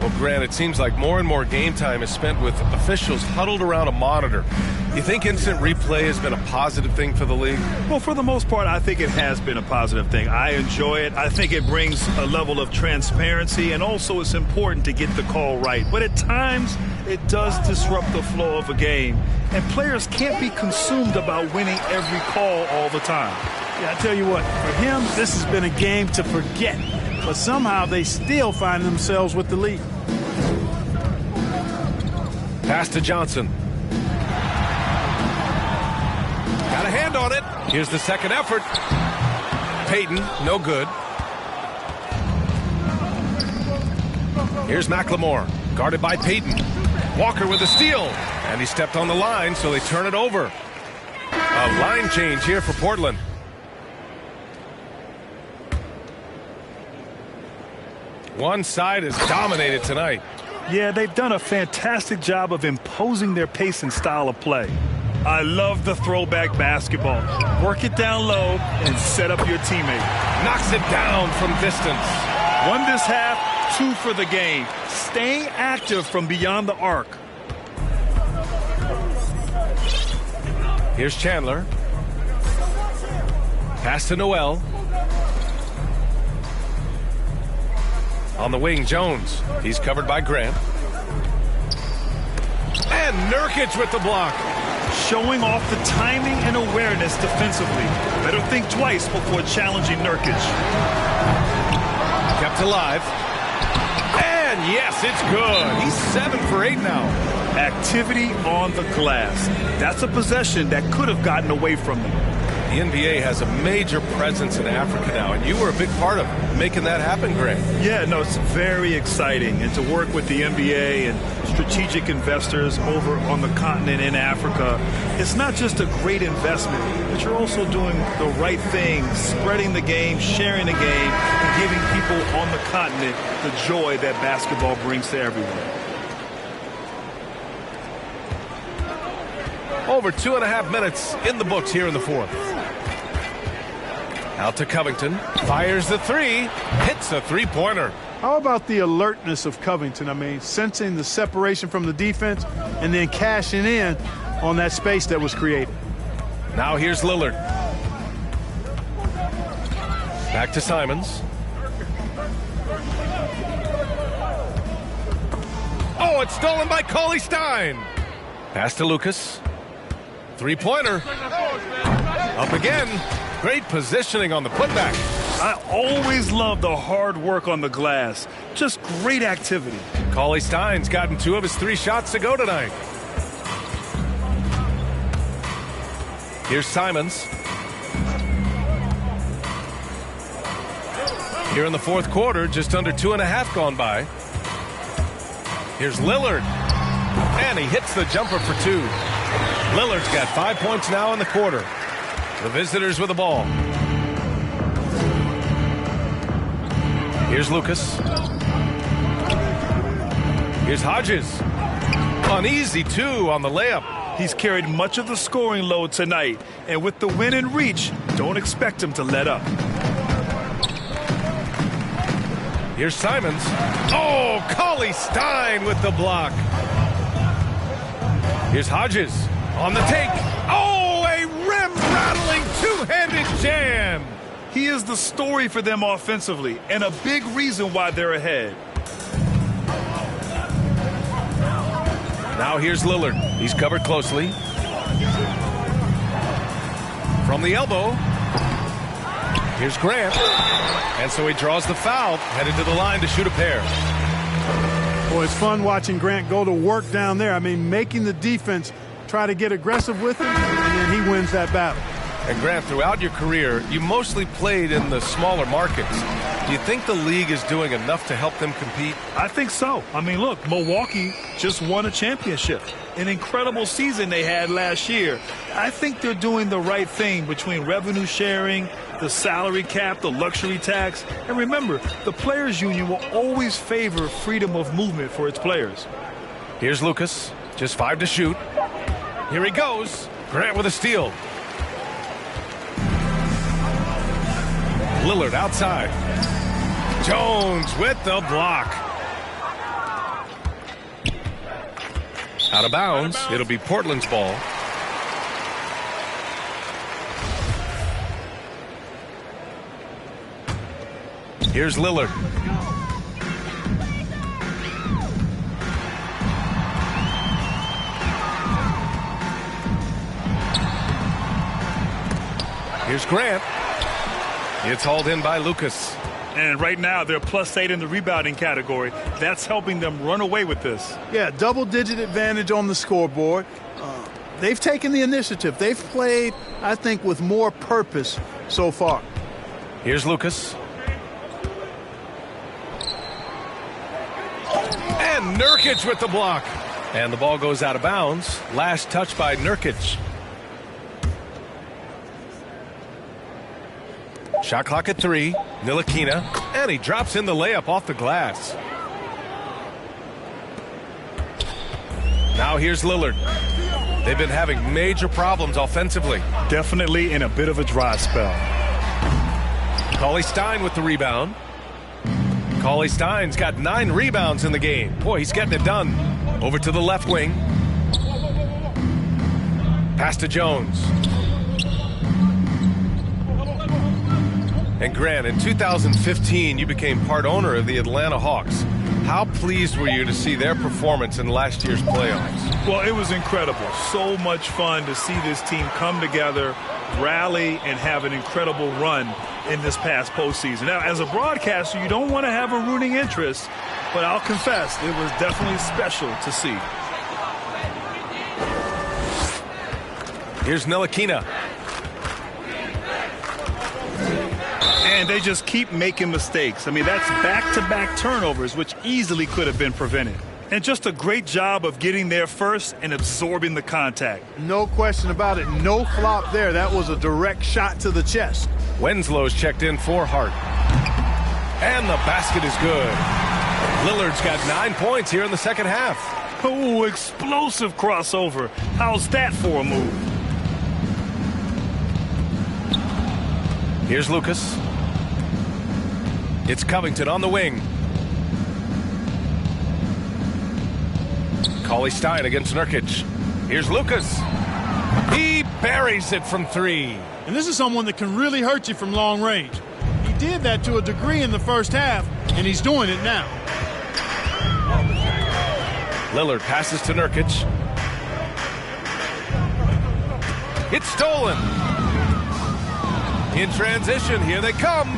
Well, Grant, it seems like more and more game time is spent with officials huddled around a monitor. You think instant replay has been a positive thing for the league? Well, for the most part, I think it has been a positive thing. I enjoy it. I think it brings a level of transparency, and also it's important to get the call right. But at times, it does disrupt the flow of a game, and players can't be consumed about winning every call all the time. Yeah, I tell you what, for him, this has been a game to forget. But somehow they still find themselves with the lead. Pass to Johnson. Got a hand on it. Here's the second effort. Payton, no good. Here's McLemore, guarded by Payton. Walker with a steal. And he stepped on the line, so they turn it over. A line change here for Portland. One side is dominated tonight. Yeah, they've done a fantastic job of imposing their pace and style of play. I love the throwback basketball. Work it down low and set up your teammate. Knocks it down from distance. 1 this half, 2 for the game. Staying active from beyond the arc. Here's Chandler. Pass to Noel. On the wing, Jones. He's covered by Grant. And Nurkic with the block. Showing off the timing and awareness defensively. Better think twice before challenging Nurkic. Kept alive. And yes, it's good. He's 7 for 8 now. Activity on the glass. That's a possession that could have gotten away from them. The NBA has a major presence in Africa now, and you were a big part of making that happen, Grant. Yeah, no, it's very exciting. And to work with the NBA and strategic investors over on the continent in Africa, it's not just a great investment, but you're also doing the right thing, spreading the game, sharing the game, and giving people on the continent the joy that basketball brings to everyone. Over 2.5 minutes in the books here in the fourth. Out to Covington. Fires the three. Hits a three-pointer. How about the alertness of Covington? I mean, sensing the separation from the defense and then cashing in on that space that was created. Now here's Lillard. Back to Simons. Oh, it's stolen by Cauley Stein. Pass to Lucas. Three-pointer. Up again. Great positioning on the putback. I always love the hard work on the glass. Just great activity. Cauley Stein's gotten 2 of his 3 shots to go tonight. Here's Simons. Here in the fourth quarter, just under 2.5 gone by. Here's Lillard. And he hits the jumper for 2. Lillard's got 5 points now in the quarter. The visitors with the ball. Here's Lucas. Here's Hodges. An easy 2 on the layup. He's carried much of the scoring load tonight, and with the win in reach, don't expect him to let up. Here's Simons. Oh, Cauley Stein with the block. Here's Hodges on the take. Oh, a rim-rattling two-handed jam. He is the story for them offensively, and a big reason why they're ahead. Now here's Lillard. He's covered closely. From the elbow. Here's Grant. And so he draws the foul, headed to the line to shoot a pair. Boy, it's fun watching Grant go to work down there. I mean, making the defense try to get aggressive with him, and then he wins that battle. And Grant, throughout your career, you mostly played in the smaller markets. Do you think the league is doing enough to help them compete? I think so. I mean, look, Milwaukee just won a championship. An incredible season they had last year. I think they're doing the right thing between revenue sharing, the salary cap, the luxury tax. And remember, the players union will always favor freedom of movement for its players. Here's Lucas, just 5 to shoot. Here he goes. Grant with a steal. Lillard outside. Jones with the block. Out of bounds. It'll be Portland's ball. Here's Lillard. Here's Grant. It's hauled in by Lucas. And right now, they're +8 in the rebounding category. That's helping them run away with this. Yeah, double-digit advantage on the scoreboard. They've taken the initiative. They've played, I think, with more purpose so far. Here's Lucas. And Nurkic with the block. And the ball goes out of bounds. Last touch by Nurkic. Shot clock at 3. Ntilikina. And he drops in the layup off the glass. Now here's Lillard. They've been having major problems offensively. Definitely in a bit of a dry spell. Cauley-Stein with the rebound. Cauley-Stein's got 9 rebounds in the game. Boy, he's getting it done. Over to the left wing. Pass to Jones. And Grant, in 2015, you became part owner of the Atlanta Hawks. How pleased were you to see their performance in last year's playoffs? Well, it was incredible. So much fun to see this team come together, rally, and have an incredible run in this past postseason. Now, as a broadcaster, you don't want to have a rooting interest, but I'll confess, it was definitely special to see. Here's Ntilikina. And they just keep making mistakes. I mean, that's back-to-back turnovers, which easily could have been prevented. And just a great job of getting there first and absorbing the contact. No question about it. No flop there. That was a direct shot to the chest. Winslow's checked in for Hart. And the basket is good. Lillard's got 9 points here in the second half. Oh, explosive crossover. How's that for a move? Here's Lucas. It's Covington on the wing. Cauley-Stein against Nurkic. Here's Lucas. He buries it from 3. And this is someone that can really hurt you from long range. He did that to a degree in the first half, and he's doing it now. Lillard passes to Nurkic. It's stolen. In transition, here they come.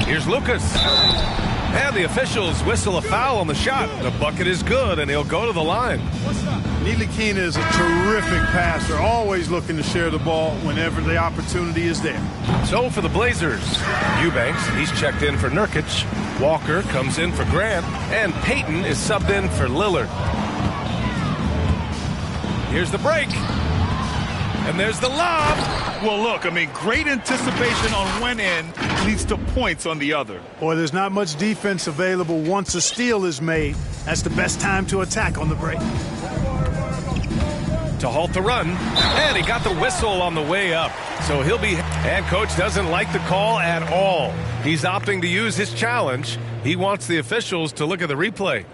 Here's Lucas. And the officials whistle a foul on the shot. The bucket is good, and he'll go to the line. Ntilikina is a terrific passer, always looking to share the ball whenever the opportunity is there. So for the Blazers, Eubanks, he's checked in for Nurkic. Walker comes in for Grant, and Payton is subbed in for Lillard. Here's the break. And there's the lob. Well, look, I mean, great anticipation on one end leads to points on the other. Boy, there's not much defense available once a steal is made. That's the best time to attack on the break. To halt the run, and he got the whistle on the way up. So he'll be, and coach doesn't like the call at all. He's opting to use his challenge. He wants the officials to look at the replay.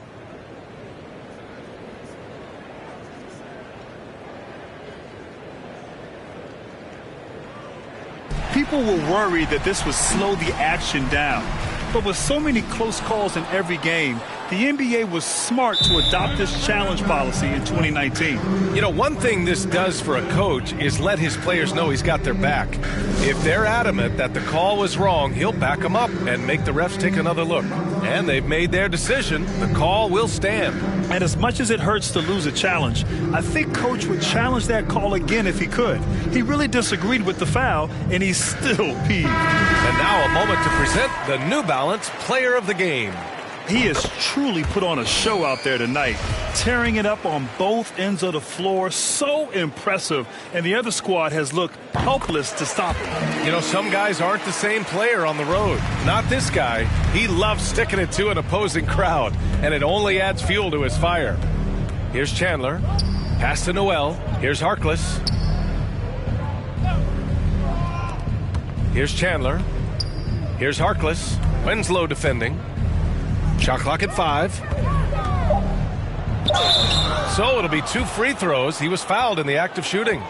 People were worried that this would slow the action down. But with so many close calls in every game, The NBA was smart to adopt this challenge policy in 2019. You know, one thing this does for a coach is let his players know he's got their back. If they're adamant that the call was wrong, he'll back them up and make the refs take another look. And they've made their decision. The call will stand. And as much as it hurts to lose a challenge, I think Coach would challenge that call again if he could. He really disagreed with the foul, and he's still peeved. And now a moment to present the New Balance Player of the Game. He has truly put on a show out there tonight, tearing it up on both ends of the floor. So impressive. And the other squad has looked helpless to stop him. You know, some guys aren't the same player on the road. Not this guy. He loves sticking it to an opposing crowd, and it only adds fuel to his fire. Here's Chandler. Pass to Noel. Here's Harkless. Here's Chandler. Here's Harkless. Winslow defending. Shot clock at 5. So it'll be 2 free throws. He was fouled in the act of shooting.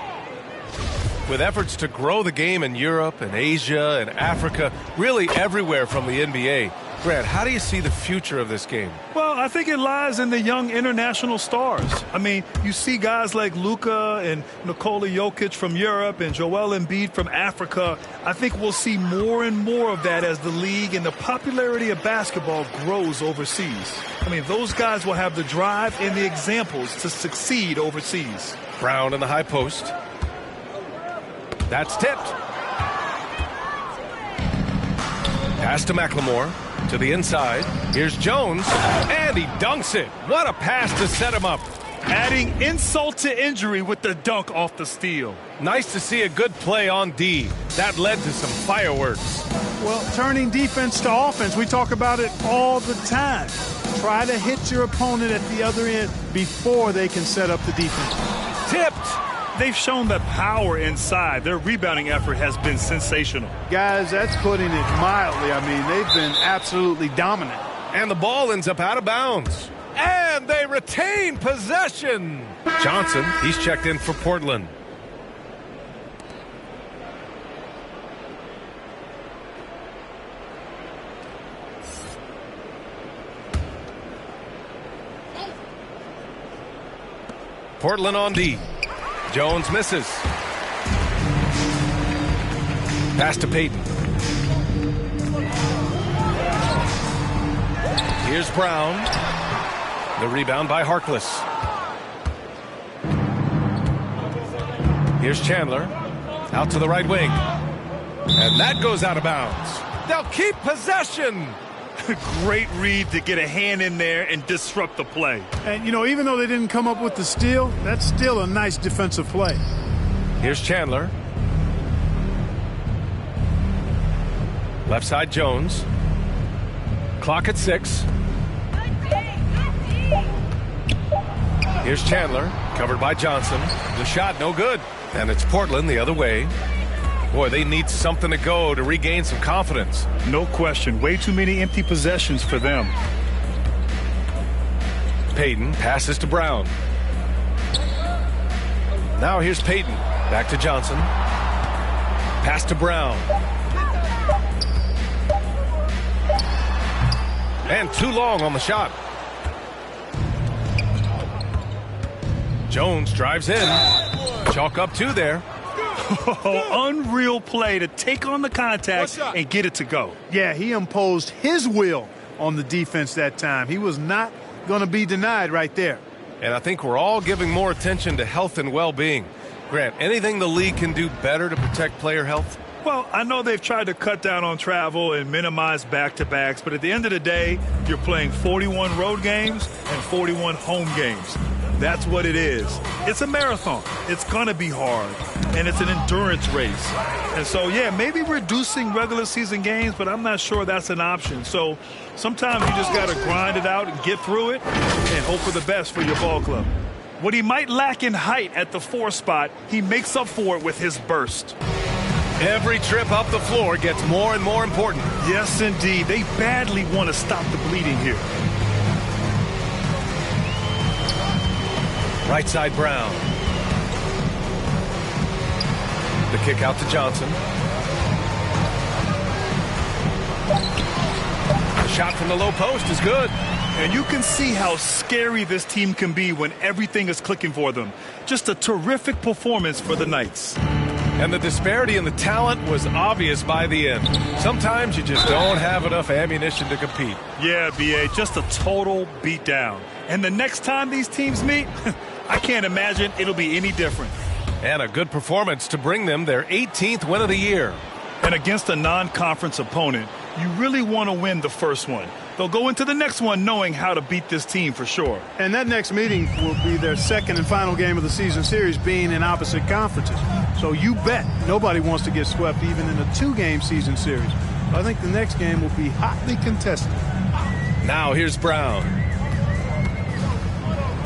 With efforts to grow the game in Europe and Asia and Africa, really everywhere from the NBA, Grant, how do you see the future of this game? Well, I think it lies in the young international stars. I mean, you see guys like Luka and Nikola Jokic from Europe and Joel Embiid from Africa. I think we'll see more and more of that as the league and the popularity of basketball grows overseas. I mean, those guys will have the drive and the examples to succeed overseas. Brown in the high post. That's tipped. Pass to McLemore. To the inside. Here's Jones. And he dunks it. What a pass to set him up. Adding insult to injury with the dunk off the steal. Nice to see a good play on D. That led to some fireworks. Well, turning defense to offense, we talk about it all the time. Try to hit your opponent at the other end before they can set up the defense. Tipped. They've shown that power inside. Their rebounding effort has been sensational. Guys, that's putting it mildly. I mean, they've been absolutely dominant. And the ball ends up out of bounds. And they retain possession. Johnson, he's checked in for Portland. Portland on D. Jones misses. Pass to Payton. Here's Brown. The rebound by Harkless. Here's Chandler. Out to the right wing. And that goes out of bounds. They'll keep possession. Great read to get a hand in there and disrupt the play. And, you know, even though they didn't come up with the steal, that's still a nice defensive play. Here's Chandler. Left side Jones. Clock at 6. Here's Chandler. Covered by Johnson. The shot no good. And it's Portland the other way. Boy, they need something to go to regain some confidence. No question. Way too many empty possessions for them. Payton passes to Brown. Now here's Payton. Back to Johnson. Pass to Brown. And too long on the shot. Jones drives in. Chalk up 2 there. Unreal play to take on the contact and get it to go. Yeah, he imposed his will on the defense that time. He was not going to be denied right there. And I think we're all giving more attention to health and well-being. Grant, anything the league can do better to protect player health? Well, I know they've tried to cut down on travel and minimize back-to-backs, but at the end of the day, you're playing 41 road games and 41 home games. That's what it is. It's a marathon. It's going to be hard, and it's an endurance race. And so, yeah, maybe reducing regular season games, but I'm not sure that's an option. So sometimes you just got to grind it out and get through it and hope for the best for your ball club. What he might lack in height at the 4 spot, he makes up for it with his burst. Every trip up the floor gets more and more important. Yes, indeed. They badly want to stop the bleeding here. Right side Brown. The kick out to Johnson. The shot from the low post is good. And you can see how scary this team can be when everything is clicking for them. Just a terrific performance for the Knights. And the disparity in the talent was obvious by the end. Sometimes you just don't have enough ammunition to compete. Yeah, B.A., just a total beatdown. And the next time these teams meet, I can't imagine it'll be any different. And a good performance to bring them their 18th win of the year. And against a non-conference opponent, you really want to win the first one. They'll go into the next one knowing how to beat this team for sure. And that next meeting will be their second and final game of the season series, being in opposite conferences. So you bet nobody wants to get swept even in a 2-game season series. So I think the next game will be hotly contested. Now here's Brown.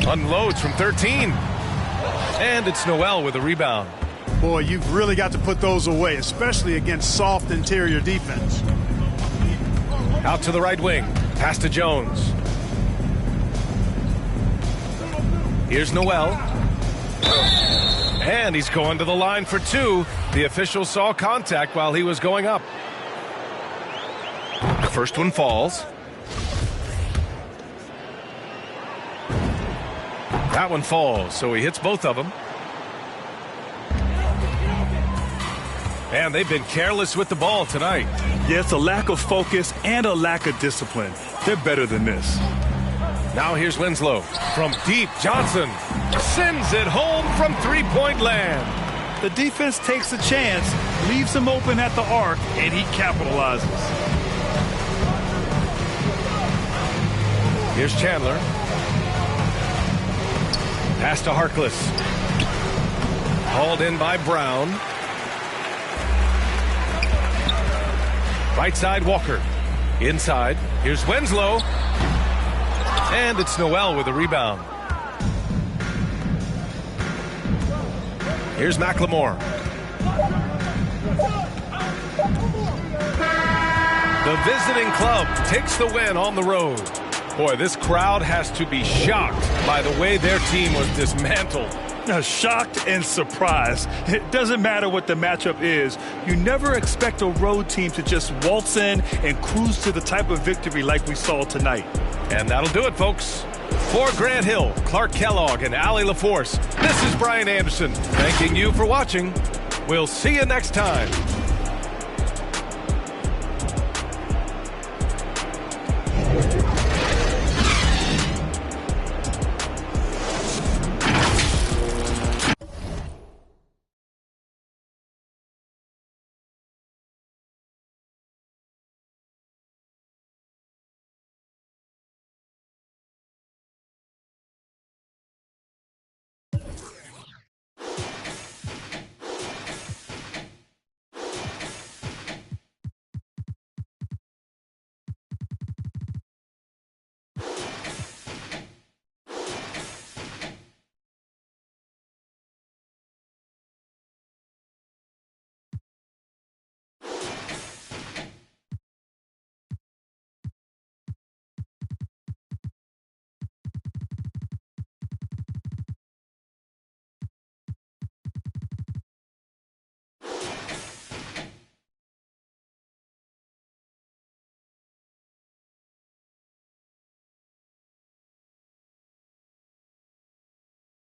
Unloads from 13. And it's Noel with a rebound. Boy, you've really got to put those away, especially against soft interior defense. Out to the right wing. Pass to Jones. Here's Noel. And he's going to the line for 2. The official saw contact while he was going up. The first one falls. That one falls, so he hits both of them. And they've been careless with the ball tonight. Yeah, it's a lack of focus and a lack of discipline. They're better than this. Now here's Winslow. From deep, Johnson sends it home from three-point land. The defense takes a chance, leaves him open at the arc, and he capitalizes. Here's Chandler. Pass to Harkless. Hauled in by Brown. Right side, Walker. Inside, here's Winslow. And it's Noel with a rebound. Here's McLemore. The visiting club takes the win on the road. Boy, this crowd has to be shocked by the way their team was dismantled. Shocked and surprised. It doesn't matter what the matchup is. You never expect a road team to just waltz in and cruise to the type of victory like we saw tonight. And that'll do it, folks. For Grant Hill, Clark Kellogg, and Allie LaForce, this is Brian Anderson thanking you for watching. We'll see you next time.